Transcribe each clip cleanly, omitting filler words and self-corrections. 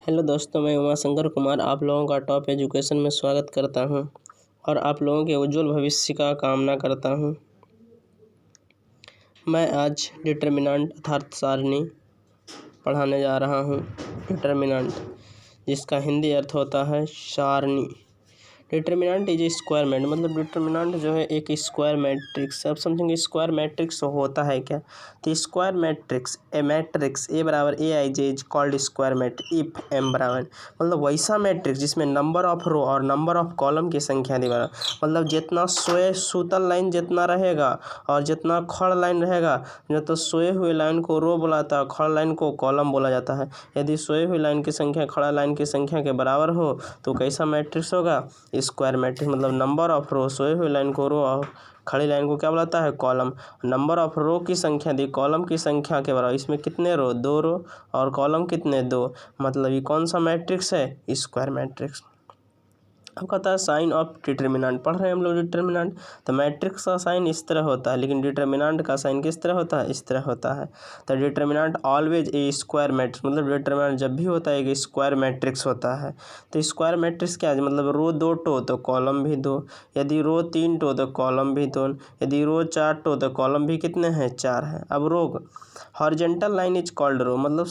Hello दोस्तों, मैं उमाशंकर कुमार आप लोगों का टॉप एजुकेशन में स्वागत करता हूं और आप लोगों के उज्जवल भविष्य का कामना करता हूं। मैं आज डिटर्मिनेंट अर्थात सारणी पढ़ाने जा रहा हूं। डिटर्मिनेंट जिसका हिंदी अर्थ होता है सारणी। Determinant is a square matrix, मतलब डिटर्मिनेंट जो है एक स्क्वायर मैट्रिक्स। अब समझेंगे स्क्वायर मैट्रिक्स होता है क्या। तो स्क्वायर मैट्रिक्स ए बराबर A I J is called square matrix if M बराबर, मतलब वैसा मैट्रिक्स जिसमें नंबर ऑफ रो और नंबर ऑफ कॉलम की संख्या दी बराबर, मतलब जितना सोए सूतल लाइन जितना रहेगा और जितना खड़ लाइन रहेगा, जो तो सोए हुए लाइन को रो बोला जाता है, खड़ लाइन को कॉलम बोला जाता है। यदि सोए हुई लाइन की संख्या खड़ा लाइन की संख्या के बराबर हो तो कैसा मैट्रिक्स होगा, स्क्वायर मैट्रिक्स। मतलब नंबर ऑफ रो, सोए हुए लाइन को रो और खड़ी लाइन को क्या बुलाता है, कॉलम। नंबर ऑफ रो की संख्या दी कॉलम की संख्या के बराबर, इसमें कितने रो, 2 रो और कॉलम कितने, 2, मतलब ये कौन सा मैट्रिक्स है, स्क्वायर मैट्रिक्स। अब कहता है साइन ऑफ डिटर्मिनेंट, पढ़ रहे हैं हम लोग डिटर्मिनेंट। तो मैट्रिक्स का साइन इस तरह होता है, लेकिन डिटर्मिनेंट का साइन किस तरह होता है, इस तरह होता है। तो determinant always a square matrix, मतलब डिटर्मिनेंट जब भी होता है एक स्क्वायर मैट्रिक्स होता है। तो स्क्वायर मैट्रिक्स क्या है, मतलब रो 2 टो तो कॉलम भी 2, यदि रो 3 टो तो कॉलम भी 2, यदि रो 4 टो तो कॉलम भी कितने हैं, 4 हैं। अब रो हॉरिजॉन्टल लाइन इज कॉल्ड रो, मतलब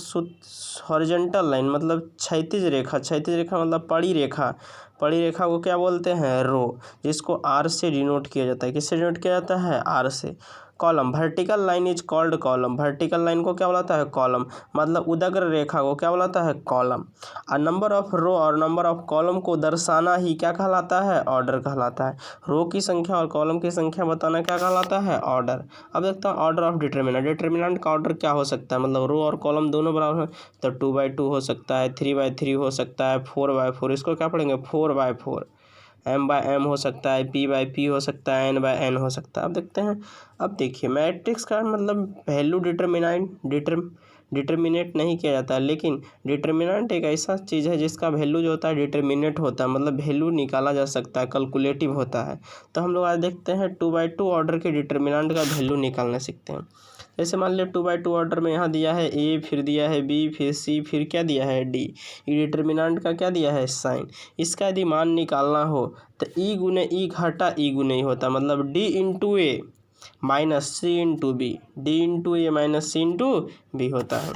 हॉरिजॉन्टल लाइन मतलब क्षैतिज रेखा, क्षैतिज रेखा मतलब पड़ी रेखा, पड़ी रेखा को क्या बोलते हैं, रो, जिसको आर से डिनोट किया जाता है। किससे डिनोट किया जाता है, आर से। Column vertical line is called column, vertical line को क्या बुलाता है, कॉलम, मतलब उदग्र रेखा को क्या बुलाता है, कॉलम। और नंबर ऑफ रो और नंबर ऑफ कॉलम को दर्शाना ही क्या कहलाता है, ऑर्डर कहलाता है। रो की संख्या और कॉलम की संख्या बताना क्या कहलाता है, ऑर्डर। अब देखता हूँ ऑर्डर ऑफ डिटर्मिनेंट। डिटर्मिनेंट का ऑर्डर क्या हो सकता है, मतलब रो और कॉलम दोनों बराबर हैं तो 2/2 हो सकता है, 3/3 हो सकता है, 4/4, इसको क्या पढ़ेंगे, 4/4, m/m हो सकता है, p/p हो सकता है, n/n हो सकता है। अब देखते हैं। अब देखिए मैट्रिक्स का मतलब वैल्यू डिटर्मिनेट नहीं किया जाता है, लेकिन डिटर्मिनेंट एक ऐसा चीज़ है जिसका वैल्यू जो होता है डिटर्मिनेट होता है, मतलब वैल्यू निकाला जा सकता है, कैलकुलेटिव होता है। तो हम लोग आज देखते हैं 2/2 ऑर्डर के डिटर्मिनेंट का वैल्यू निकालना सीखते हैं। जैसे मान लिया 2/2 ऑर्डर में यहाँ दिया है ए, फिर दिया है बी, फिर सी, फिर क्या दिया है डी। ये डिटर्मिनेंट का क्या दिया है, साइन। इसका यदि मान निकालना हो तो ई गुने ई घाटा ई गुने ही होता है, मतलब डी इंटू ए माइनस सी इंटू बी, डी इंटू ए माइनस सी इंटू बी होता है।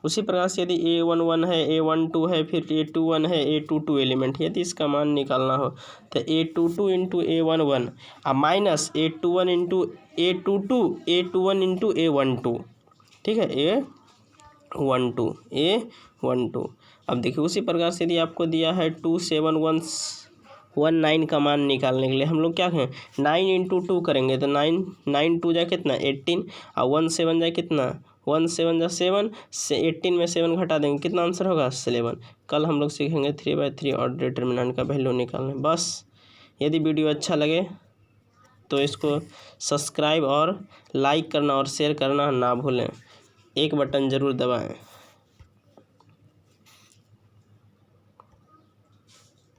उसी प्रकार से यदि A11 है, A12 है, फिर A21 है, A22 एलिमेंट, यदि इसका मान निकालना हो तो A22 इंटू A11 और minus A21 into A21 into A12, ठीक है, A12। अब देखिए उसी प्रकार से यदि आपको दिया है 27119 का मान निकालने के लिए हम लोग क्या करें, 9 इंटू 2 करेंगे तो 9 2 जाए कितना 18 और 1 7 जाए कितना 1 7 जा 7 से 18 में 7 घटा देंगे, कितना आंसर होगा 11। कल हम लोग सीखेंगे 3/3 और डिटर्मिनेंट का वैल्यू निकालने। बस यदि वीडियो अच्छा लगे तो इसको सब्सक्राइब और लाइक करना और शेयर करना ना भूलें, एक बटन ज़रूर दबाएं।